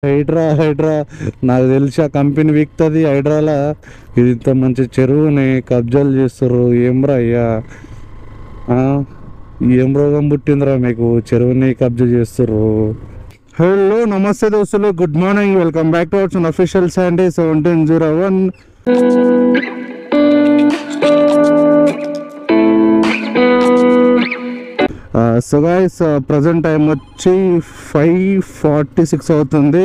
హైడ్రా హైడ్రా నాకు తెలిసి ఆ కంపెనీ విక్తుంది హైడ్రాలా. ఇది ఇంత మంచి చెరువుని కబ్జాలు చేస్తారు. ఏమ్రా అయ్యా, ఏం రోగం పుట్టిందిరా మీకు? చెరువుని కబ్జా చేస్తారు. హలో నమస్తే దోస్తులు, good morning, welcome back to our official Sunday 1701. So guys, present time వచ్చి 5:46 అవుతుంది.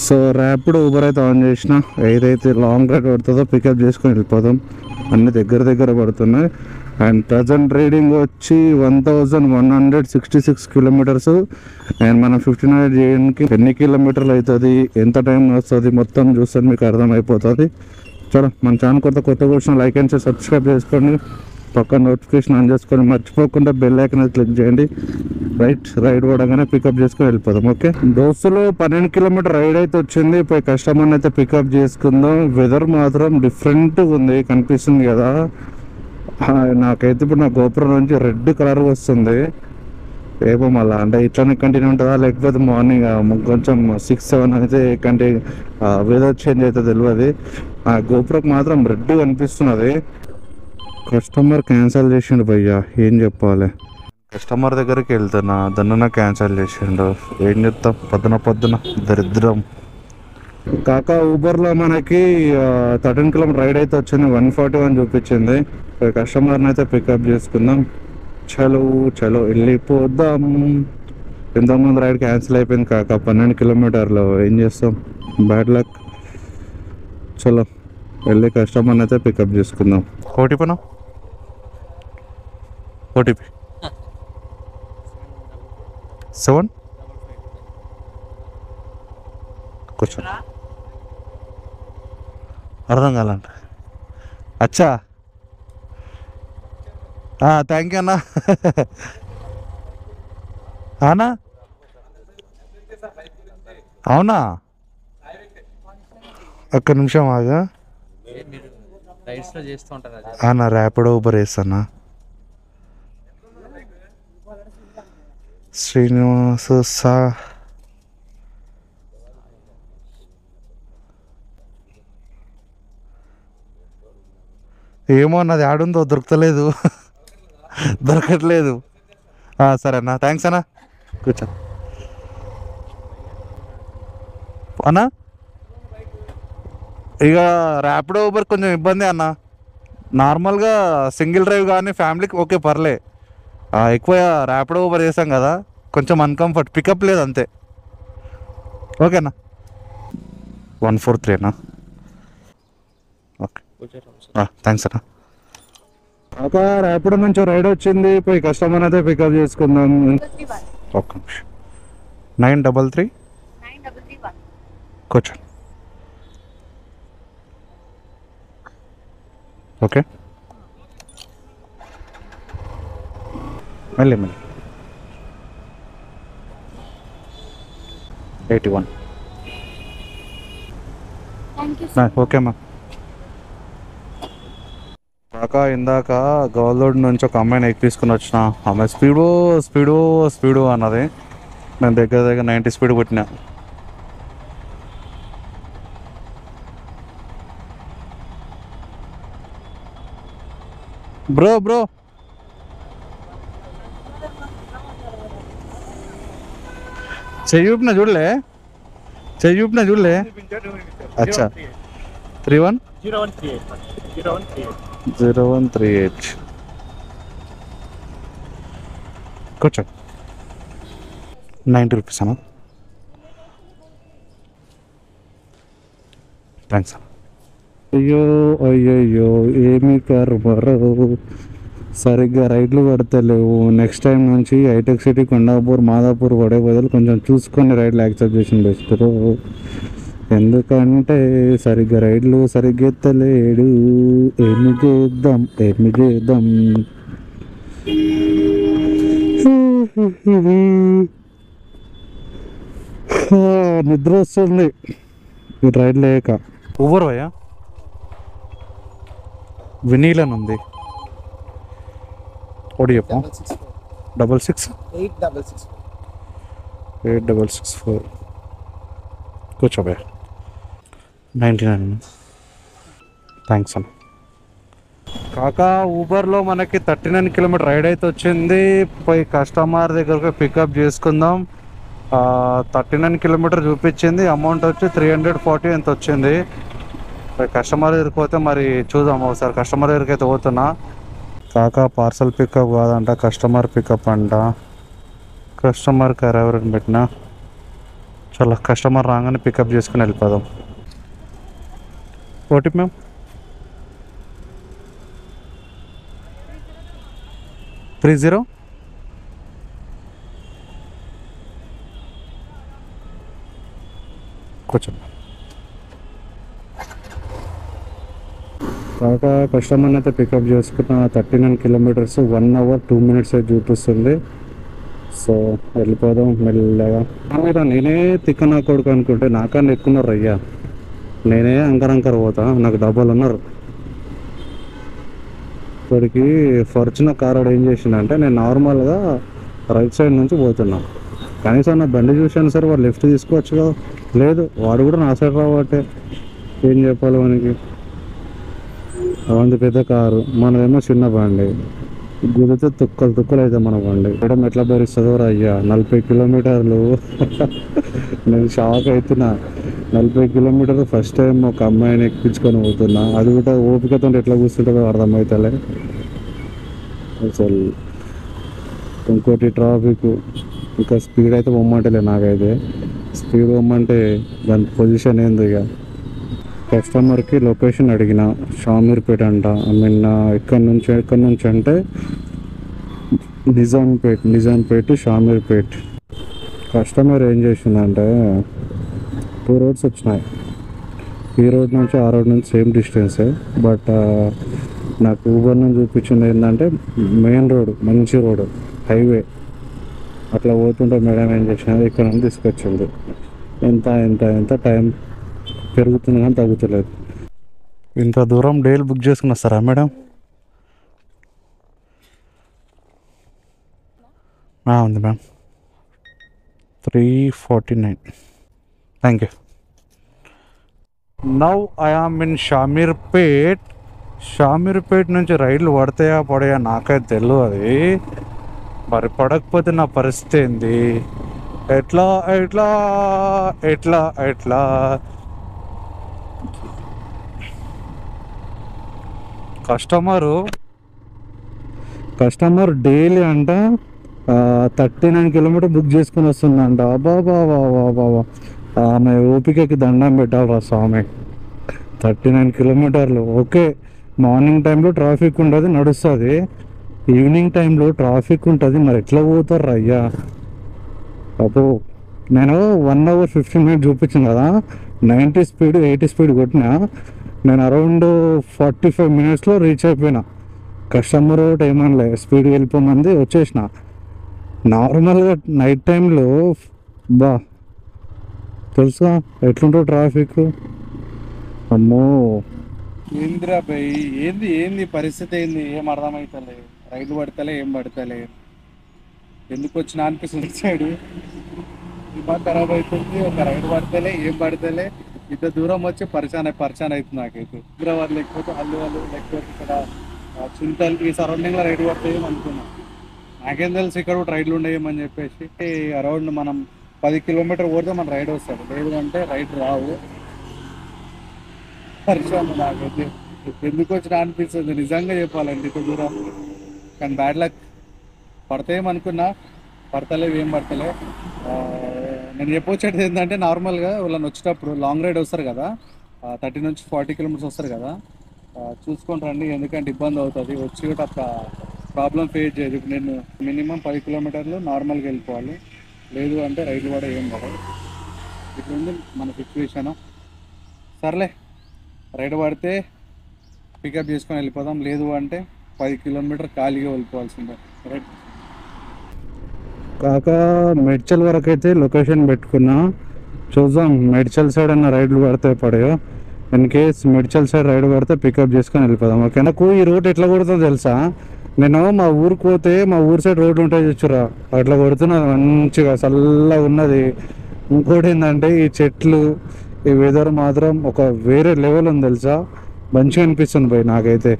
సో ర్యాపిడో ఊబర్ అయితే ఆన్ చేసిన. ఏదైతే లాంగ్ రైడ్ పడుతుందో పికప్ చేసుకొని వెళ్ళిపోదాం. అన్నీ దగ్గర పడుతున్నాయి. అండ్ ప్రజెంట్ రీడింగ్ వచ్చి 1166 కిలోమీటర్స్. అండ్ మనం 59 చేయడానికి ఎన్ని కిలోమీటర్లు అవుతుంది, ఎంత టైం వస్తుంది, మొత్తం చూస్తే మీకు అర్థమైపోతుంది. చలో, మన ఛానల్ కొత్త కోసం లైక్ అండ్ షేర్ సబ్స్క్రైబ్ చేసుకోండి. పక్కన నోటిఫికేషన్ ఆన్ చేసుకొని మర్చిపోకుండా బెల్ ఐకాన్ క్లిక్ చేయండి. రైడ్ పడగానే పికప్ చేసుకొని వెళ్ళిపోదాం. ఓకే దోస్తులు, 12 కిలోమీటర్ రైడ్ అయితే వచ్చింది. పోయి కస్టమర్ని అయితే పికప్ చేసుకుందాం. వెదర్ మాత్రం డిఫరెంట్గా ఉంది, కనిపిస్తుంది కదా. నాకైతే ఇప్పుడు నా గోపురం నుంచి రెడ్ కలర్ వస్తుంది. ఏమో మళ్ళీ అంటే ఇట్లానే కంటిన్యూ ఉంటుందా, లేకపోతే మార్నింగ్ కొంచెం 6-7 అయితే వెదర్ చేంజ్ అవుతుంది తెలియదు. ఆ గోపురం మాత్రం రెడ్ కనిపిస్తున్నది. కస్టమర్ క్యాన్సిల్ చేసిండు భయ్యా, ఏం చెప్పాలి. కస్టమర్ దగ్గరికి వెళ్తున్నా, దన్నున క్యాన్సిల్ చేసిండు. ఏం చెప్తాం, పొద్దున దరిద్రం. కాకా ఊబర్లో మనకి 13 కిలోమీటర్ రైడ్ అయితే వచ్చింది. 141 చూపించింది. కస్టమర్ని అయితే పికప్ చేసుకుందాం. చలో వెళ్ళిపోదాం. ఇంతకుముందు రైడ్ క్యాన్సిల్ అయిపోయింది కాక 12 కిలోమీటర్లు. ఏం చేస్తాం, బ్యాడ్ లక్. చలో వెళ్ళి కస్టమర్ని అయితే పికప్ చేసుకుందాం. ఓటీపీ 7 కూర్చో. అర్థం కాలంట. అచ్చా, థ్యాంక్ యూ అన్నా. అన్నా అవునా, ఒక్క నిమిషం ఆగా. అన్నా ర్యాపిడో ఊబర్ వేస్తానా. శ్రీనివాస ఏమో అన్నది ఆడుందో దొరకట్లేదు. సరే అన్న, థ్యాంక్స్ అన్న. కూర్చో అన్నా. ఇక ర్యాపిడో ఊబర్ కొంచెం ఇబ్బంది అన్న. నార్మల్గా సింగిల్ డ్రైవ్ కానీ ఫ్యామిలీకి ఓకే పర్లే. ఎక్కువ ర్యాపిడో ఊబర్ చేసాం కదా, కొంచెం అన్కంఫర్ట్, పికప్ లేదు అంతే. ఓకేనా, 143 అన్నా. ఓకే థ్యాంక్స్ అన్నా. ఒక ర్యాపిడో నుంచి రైడ్ వచ్చింది. పోయి కస్టమర్ అయితే పికప్ చేసుకుందాం. ఒక్క నిమిషం. 933 కూర్చో. ఓకే మళ్ళీ 81. ఓకే అమ్మా. కాకా ఇందాక గౌల్దోడ్ నుంచి ఒక అమ్మాయిని ఎక్కించుకుని వచ్చిన. అమ్మాయి స్పీడు అన్నది. నేను దగ్గర 90 స్పీడ్ కొట్టినా. బ్రో చెయ్యి చూపినా చూడలే. అచ్చా 310138 కూర్చో. 90 రూపీస్ అన్నా. థ్యాంక్స్ అన్న. అయ్యో ఏమి కర్మరో, సరిగ్గా రైడ్లు పడతలేవు. నెక్స్ట్ టైం నుంచి హైటెక్ సిటీ, కొండాపూర్, మాదాపూర్ పడే బదులు కొంచెం చూసుకొని రైడ్లు యాక్సెప్ట్ చేసిన బెస్ట్. ఎందుకంటే సరిగ్గా రైడ్లు సరిగ్గా ఎత్తలేడు. ఏమి చేద్దాం. నిద్ర వస్తుంది ఈ రైడ్ లేక. ఊబర్ భయ్యా, వినీలని ఉంది. ఓడి చెప్పు. 66 8664. కూర్చోబోయా 99. థ్యాంక్స్ అన్న. కాకా ఊబర్లో మనకి 39 కిలోమీటర్ రైడ్ అయితే వచ్చింది. పోయి కస్టమర్ దగ్గరకు పికప్ చేసుకుందాం. 39 కిలోమీటర్ చూపించింది. అమౌంట్ వచ్చి 340 ఎంత వచ్చింది. కస్టమర్ దగ్గరికి పోతే మరి చూద్దాం ఒకసారి. కస్టమర్ దగ్గరికి అయితే పోతున్నా. కాకా పార్సల్ పికప్ కాదంట, కస్టమర్ పికప్ అంట. కస్టమర్ కేర్ ఎవరిని పెట్టినా చాలా కస్టమర్ రాగానే పికప్ చేసుకుని వెళ్ళిపోదాం. ఓటీపీ మ్యామ్ 30 కొంచెం కాక కస్టమర్ని అయితే పికప్ చేసుకున్న 39 కిలోమీటర్స్ 1 hour 2 minutes అయితే చూపిస్తుంది. సో వెళ్ళిపోదాం మెల్లగా. మీద నేనే తిక్కనా కొడుకు అనుకుంటే నాకన్నా ఎక్కున్నారు అయ్యా. నేనే అంకర్ పోతా, నాకు డబ్బాలు ఉన్నారు. ఇప్పటికి ఫార్చునర్ కార్ ఏం చేసిందంటే నేను నార్మల్గా రైట్ సైడ్ నుంచి పోతున్నా. కనీసం నా బండి చూశాను సార్, వాడు లెఫ్ట్ తీసుకోవచ్చు కదా. లేదు, వాడు కూడా నా సైడ్ రావట్టే. ఏం చెప్పాలి మనకి. అవంది పెద్ద కారు, మనదేమో చిన్న బండి. గుదితే తుక్కలు అయితే మన బండి. మేడం ఎట్లా భరిస్తుందో అయ్యా. 40 కిలోమీటర్లు నేను షాక్ అవుతున్నా. 40 కిలోమీటర్లు ఫస్ట్ టైం ఒక అమ్మాయిని ఎక్కించుకొని పోతున్నా. అది కూడా ఓపికతో ఎట్లా కూర్చుంటుందో అర్థమవుతలే అసలు. ఇంకోటి ట్రాఫిక్, ఇంకా స్పీడ్ అయితే పొమ్మంటలే. నాకైతే స్పీడ్ పొమ్మంటే దాని పొజిషన్ ఏంది. ఇక కస్టమర్కి లొకేషన్ అడిగిన, షామీర్పేట అంట. ఐ మీన్ ఎక్కడి నుంచి అంటే నిజాంపేట షామీర్పేట్. కస్టమర్ ఏం చేసిందంటే 2 roads వచ్చినాయి. ఈ రోడ్ నుంచి ఆ రోడ్ నుంచి సేమ్ డిస్టెన్సే. బట్ నాకు ఊబర్ నుంచి చూపించింది ఏంటంటే మెయిన్ రోడ్, మంచి రోడ్, హైవే. అట్లా పోతుంటే మేడం ఏం చేసినది ఇక్కడ నుంచి తీసుకొచ్చింది. ఎంత టైం పెరుగుతుంది కానీ తగ్గుతలేదు. ఇంత దూరం డైలీ బుక్ చేసుకుని వస్తారా మేడం? ఉంది ma'am 349. Thank you. Now I am in Shamirpet. Shamirpet నుంచి రైళ్లు పడతాయా నాకైతే తెలియదు. అది మరి పడకపోతే నా పరిస్థితి ఏంది? ఎట్లా ఎట్లా ఎట్లా ఎట్లా కస్టమర్ డైలీ అంట 39 కిలోమీటర్ బుక్ చేసుకుని వస్తుందంట. బాబా ఆమె ఓపికకి దండం పెట్టాలరా స్వామి. 39 కిలోమీటర్లు ఓకే. మార్నింగ్ టైంలో ట్రాఫిక్ ఉంటుంది, నడుస్తుంది. ఈవినింగ్ టైంలో ట్రాఫిక్ ఉంటుంది, మరి ఎట్లా పోతారు అయ్యా. అబ్బో, నేను 1 hour 15 minutes చూపించాను కదా. 90 స్పీడ్ 80 స్పీడ్ కొట్టినా. నేను అరౌండ్ 45 minutesలో రీచ్ అయిపోయినా. కస్టమర్ ఒకటి ఏమనలే, స్పీడ్కి వెళ్ళిపోమంది, వచ్చేసిన. నార్మల్గా నైట్ టైంలో తెలుసా ఎట్లుంటో ట్రాఫిక్. అమ్మో ఏందిరా భయ్, ఏంది పరిస్థితి ఏంది? ఏం అర్థమవుతలే. రైలు పడతలే, ఏం పడతలే. ఎందుకు వచ్చినా అనిపిస్తుంది. సైడ్ దిమాగ్ ఖరాబ్ అవుతుంది. ఒక రైలు పడతలే, ఏం పడతలే. ఇంత దూరం వచ్చి పరిచయం అవుతుంది నాకైతే. హైదరాబాద్ లేకపోతే అల్లువలు, లేకపోతే ఇక్కడ చింతల్, ఈ సరౌండింగ్లో రైలు పడతాయేమో అనుకున్నా. నాకేం తెలుసు ఇక్కడ కూడా రైడ్లు ఉండేమని చెప్పేసి. అరౌండ్ మనం 10 కిలోమీటర్ పోతే మన రైడ్ వస్తాడు. లేదు అంటే రైడ్ రావు. పరిచయం నాకైతే ఎందుకు వచ్చినా అనిపిస్తుంది నిజంగా చెప్పాలండి. ఇంత దూరం కానీ బ్యాడ్ లక్. పడతాయేమనుకున్నా, పడతలేవు, ఏం పడతలే. నేను చెప్పొచ్చేది ఏంటంటే నార్మల్గా వాళ్ళని వచ్చేటప్పుడు లాంగ్ రైడ్ వస్తారు కదా, 30 నుంచి 40 కిలోమీటర్స్ వస్తారు కదా, చూసుకొని రండి. ఎందుకంటే ఇబ్బంది అవుతుంది. వచ్చి కూడా ఒక ప్రాబ్లం ఫేస్ చేయదు. ఇప్పుడు నేను మినిమం 10 కిలోమీటర్లు నార్మల్గా వెళ్ళిపోవాలి. లేదు అంటే రైలు కూడా ఏం పడదు. ఇప్పుడు ఉంది మన సిచ్యువేషను. సర్లే, రైడ్ పడితే పికప్ చేసుకొని వెళ్ళిపోదాం. లేదు అంటే 10 కిలోమీటర్ ఖాళీగా వెళ్ళిపోవాల్సిందే. రైట్ కాక మెడ్చల్ వరకు అయితే లొకేషన్ పెట్టుకున్నా. చూద్దాం మెడ్చల్ సైడ్ అన్న రైడ్లు పడితే పడాయో. In case Medchal side raid పడితే పికప్ చేసుకొని వెళ్ళిపోదాం. ఓకే, నాకు ఈ రోడ్ ఎట్లా కొడుతుందో తెలుసా? నేను మా ఊరికి పోతే మా ఊరు సైడ్ రోడ్లు ఉంటాయి చూచురా, అట్లా కొడుతున్నది. మంచిగా చల్లగా ఉన్నది. ఇంకోటి ఏంటంటే ఈ చెట్లు ఈ వెదర్ మాత్రం ఒక వేరే లెవెల్ ఉంది తెలుసా. మంచిగా అనిపిస్తుంది పోయి నాకైతే,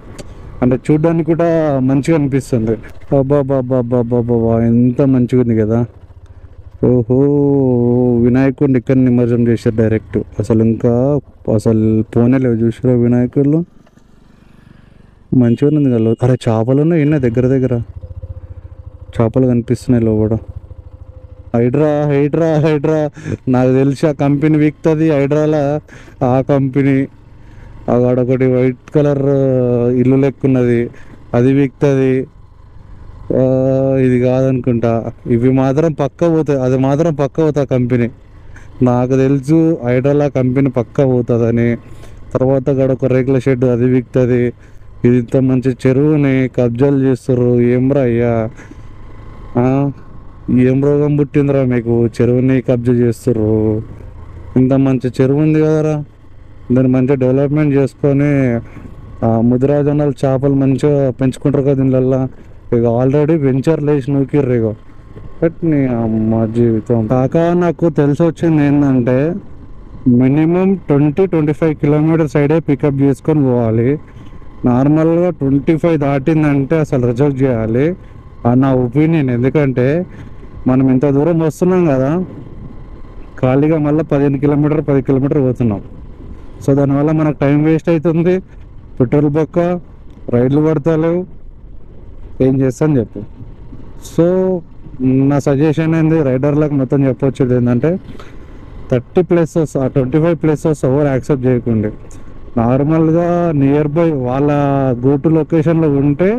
అంటే చూడ్డానికి కూడా మంచిగా అనిపిస్తుంది. బాబా ఎంత మంచిగా ఉంది కదా. ఓహో, వినాయకుడిని ఇక్కడ నిమజ్జనం చేశారు డైరెక్ట్. అసలు ఇంకా అసలు పోనేలేవు చూసారా వినాయకుళ్ళు. మంచిగా ఉంది కదా. అరే చేపలు ఉన్నాయి ఎన్న దగ్గర దగ్గర చేపలు కనిపిస్తున్నాయి లోపల. హైడ్రా హైడ్రా హైడ్రా నాకు తెలిసి ఆ కంపెనీ వీక్తుంది హైడ్రాలా. ఆ కంపెనీ అక్కడ ఒకటి వైట్ కలర్ ఇల్లు లెక్కున్నది, అది వీక్తుంది. ఇది కాదనుకుంటా. ఇవి మాత్రం పక్క పోతాయి, అది మాత్రం పక్క పోతా కంపెనీ. నాకు తెలుసు హైడ్రాలా కంపెనీ పక్క పోతుందని. తర్వాత అక్కడ ఒక రేకుల షెడ్ అది వీక్తుంది. ఇది ఇంత మంచి చెరువుని కబ్జాలు చేస్తారు. ఏమ్రా అయ్యా, ఏం రోగం పుట్టిందిరా మీకు, చెరువుని కబ్జా చేస్తారు. ఇంత మంచి చెరువు ఉంది కదరా, దాన్ని మంచిగా డెవలప్మెంట్ చేసుకొని ముదిరాజనాలు చేపలు మంచిగా పెంచుకుంటారు కదా దీనివల్ల. ఇక ఆల్రెడీ వెంచర్ లేచి నూకిర్రు ఇక. బట్ నీ అమ్మ జీవితం కాక నాకు తెలిసి వచ్చింది ఏంటంటే మినిమం 20-25 కిలోమీటర్ సైడే పికప్ చేసుకొని పోవాలి. నార్మల్గా 25 దాటిందంటే అసలు రిజెక్ట్ చేయాలి నా ఒపీనియన్. ఎందుకంటే మనం ఇంత దూరం వస్తున్నాం కదా, ఖాళీగా మళ్ళీ 10 కిలోమీటర్ పోతున్నాం. సో దానివల్ల మనకు టైం వేస్ట్ అవుతుంది, పెట్రోల్ బొక్క, రైడ్లు పడతలేవు, ఏం చేస్తాను చెప్పు. సో నా సజెషన్ ఏంది రైడర్లకు మొత్తం చెప్పొచ్చేది ఏంటంటే 30 ప్లేసెస్ 25 ప్లేసెస్ ఎవరు యాక్సెప్ట్ చేయకండి. నార్మల్గా నియర్ బై వాళ్ళ గో టు లొకేషన్లో ఉంటే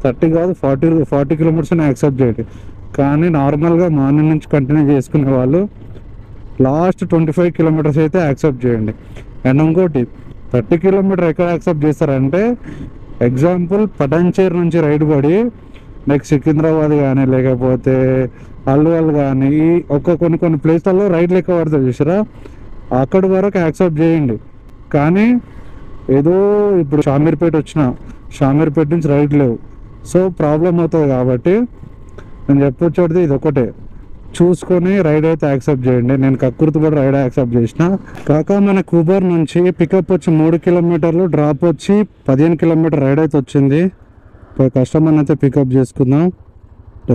30 కాదు 40 కిలోమీటర్స్ని యాక్సెప్ట్ చేయండి. కానీ నార్మల్గా మార్నింగ్ నుంచి కంటిన్యూ చేసుకునే వాళ్ళు లాస్ట్ 25 కిలోమీటర్స్ అయితే యాక్సెప్ట్ చేయండి. అండ్ ఇంకోటి 30 కిలోమీటర్ ఎక్కడ యాక్సెప్ట్ చేస్తారంటే, ఎగ్జాంపుల్ పటాన్చేరు నుంచి రైడ్ పడి నెక్స్ట్ సికింద్రాబాద్ కానీ లేకపోతే అల్వాల్ కానీ కొన్ని ప్లేస్లలో రైడ్ లెక్క పడుతుంది చూసారా, అక్కడి వరకు యాక్సెప్ట్ చేయండి. కానీ ఏదో ఇప్పుడు షామీర్పేట నుంచి రైడ్ లేవు, సో ప్రాబ్లం అవుతుంది. కాబట్టి నేను చెప్పొచ్చేది ఇది ఒకటే, చూసుకొని రైడ్ అయితే యాక్సెప్ట్ చేయండి. నేను కక్కుర్తి కూడా రైడ్ యాక్సెప్ట్ చేసిన. కాక మన కుబర్ నుంచి పికప్ వచ్చి 3 కిలోమీటర్లు, డ్రాప్ వచ్చి 15 కిలోమీటర్ రైడ్ అయితే వచ్చింది. ఇప్పుడు కస్టమర్ని అయితే పికప్ చేసుకుందాం.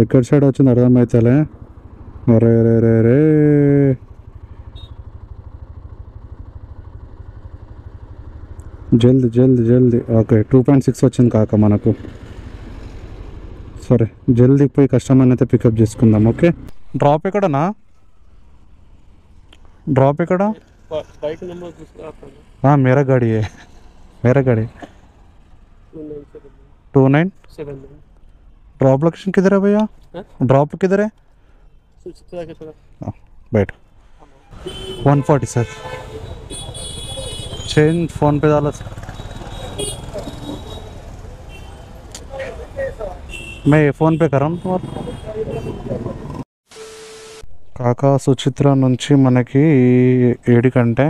ఎక్కడ సైడ్ వచ్చింది అర్థమవుతలే. రే రే రే రే జల్ది జల్ది జల్ది. ఓకే 2.6 వచ్చింది కాక మనకు. సరే జల్దీ పోయి కస్టమర్ని అయితే పికప్ చేసుకుందాం. ఓకే డ్రాప్ ఎక్కడనా, ड्रॉप है कड़ा बाइक नंबर हाँ मेरा गाड़ी है, मेरा गाड़ी 2979। ड्रॉप लोकेशन किधर है भैया? ड्रॉप किधर है? बैठ 140 सर चेंज फ़ोन पे डाला सर। मैं फ़ोन पे कर रहा हूँ तुम्हारा। కాకా సుచిత్ర నుంచి మనకి 7 కంటే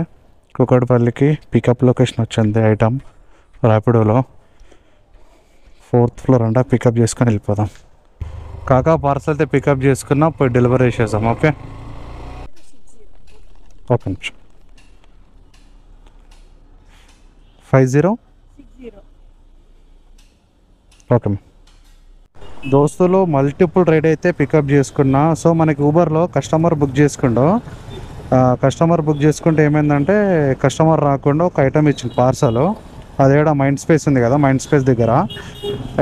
కుకట్పల్లికి పికప్ లొకేషన్ వచ్చింది. ఐటమ్ ర్యాపిడోలో 4th ఫ్లోర్ అంట. పికప్ చేసుకొని వెళ్ళిపోదాం. కాకా పార్సల్ అయితే పికప్ చేసుకున్నా, పోయి డెలివరీ చేసేద్దాం. ఓకే ఒక నిమిషం. 5060 ఓకే దోస్తులు మల్టిపుల్ రైడ్ అయితే పికప్ చేసుకున్నా. సో మనకి ఊబర్లో కస్టమర్ బుక్ చేసుకుంటే ఏమైందంటే కస్టమర్ రాకుండా ఒక ఐటమ్ ఇచ్చింది పార్సల్. అదేడా మైండ్ స్పేస్ ఉంది కదా, మైండ్ స్పేస్ దగ్గర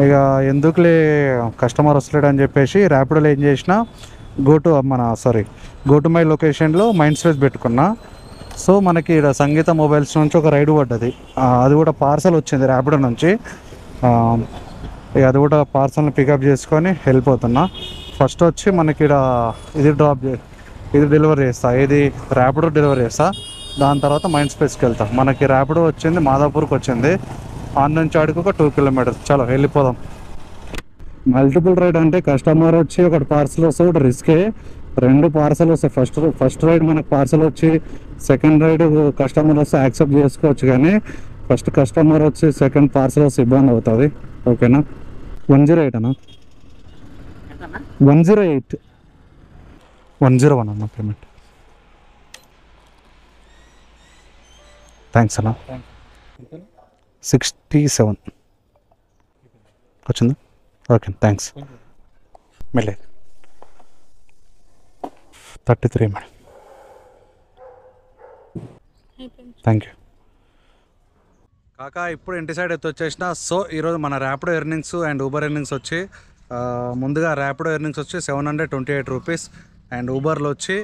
ఇక ఎందుకులే కస్టమర్ వస్తలేడు అని చెప్పేసి ర్యాపిడోలో ఏం చేసిన గో టు మై లొకేషన్లో మైండ్ స్పేస్ పెట్టుకున్నా. సో మనకి ఇక్కడ సంగీత మొబైల్స్ నుంచి ఒక రైడ్ పడ్డది, అది కూడా పార్సల్ వచ్చింది ర్యాపిడో నుంచి. అది కూడా పార్సల్ని పికప్ చేసుకొని వెళ్ళిపోతున్నా. ఫస్ట్ వచ్చి మనకి ఇక్కడ ఇది డెలివరీ చేస్తా, ఇది ర్యాపిడో డెలివరీ చేస్తా. దాని తర్వాత మైండ్ స్పేస్కి వెళ్తా. మనకి ర్యాపిడో వచ్చింది మాదాపూర్కి వచ్చింది, ఆన్ నుంచి ఆడికి ఒక 2 కిలోమీటర్స్. చలో వెళ్ళిపోదాం. మల్టిపుల్ రైడ్ అంటే కస్టమర్ వచ్చి ఒకటి పార్సల్ వస్తే ఒకటి రిస్కే, 2 పార్సల్ వస్తాయి. ఫస్ట్ రైడ్ మనకు పార్సల్ వచ్చి, సెకండ్ రైడ్ కస్టమర్ వస్తే యాక్సెప్ట్ చేసుకోవచ్చు. కానీ ఫస్ట్ కస్టమర్ వచ్చి సెకండ్ పార్సల్ వస్తే ఇబ్బంది అవుతుంది. ఓకేనా 108 అన్నా 101 అన్న పేమెంట్ థ్యాంక్స్ అన్న. Thank you. 67 వచ్చిందా? Okay thanks. మెల్లే 33 మేడం. Thank you. కాకా ఇప్పుడు ఇంటి సైడ్ ఎత్తి వచ్చేసిన. సో ఈరోజు మన Rapido earnings and Uber earnings వచ్చి ముందుగా ర్యాపిడో ఎర్నింగ్స్ వచ్చి 728 రూపీస్ అండ్ ఊబర్లో వచ్చి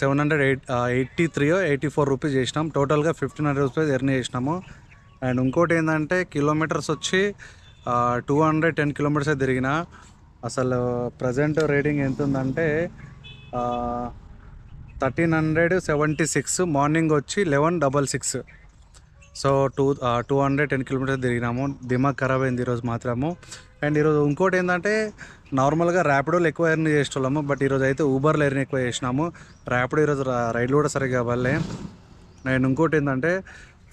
783-84 రూపీస్ చేసినాం. టోటల్గా 1500 రూపీస్ ఎర్న్ చేసినాము. అండ్ ఇంకోటి ఏంటంటే కిలోమీటర్స్ వచ్చి 210 కిలోమీటర్స్ తిరిగిన. అసలు ప్రజెంట్ రేటింగ్ ఎంత ఉందంటే 1376. మార్నింగ్ వచ్చి 1166. సో 210 కిలోమీటర్స్ తిరిగినాము. దిమాగ్ ఖరాబ్ అయింది ఈరోజు మాత్రము. అండ్ ఈరోజు ఇంకోటి ఏంటంటే నార్మల్గా ర్యాపిడోలో ఎక్కువ ఎర్న్ చేసేవాళ్ళము, బట్ ఈరోజు అయితే ఊబర్లో ఎర్న్ ఎక్కువ చేసినాము. ర్యాపిడో ఈరోజు రైడ్లు కూడా సరిగ్గా అవ్వలే. అండ్ ఇంకోటి ఏంటంటే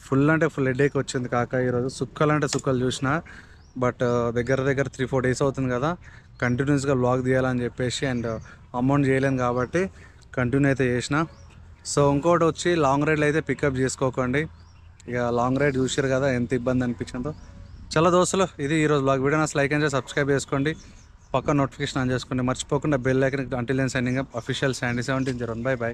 ఫుల్ అంటే ఫుల్ హెడేక్ వచ్చింది కాక. ఈరోజు సుక్కలు అంటే సుక్కలు చూసిన, బట్ దగ్గర 3-4 డేస్ అవుతుంది కదా కంటిన్యూస్గా వ్లాగ్ తీయాలని చెప్పేసి. అండ్ అమౌంట్ చేయలేను కాబట్టి కంటిన్యూ అయితే చేసిన. సో ఇంకోటి వచ్చి లాంగ్ రైడ్లో అయితే పికప్ చేసుకోకండి. ఇక లాంగ్ రైడ్ చూసారు కదా ఎంత ఇబ్బంది అనిపించిందో. చాలా దోస్తులు, ఇది ఈరోజు బ్లాగ్. వీడియో నా లైక్ అండ్ సబ్స్క్రైబ్ చేసుకోండి, పక్క నోటిఫికేషన్ ఆన్ చేసుకోండి, మర్చిపోకుండా bell icon. Until then signing up. Official Sandy 1701. By.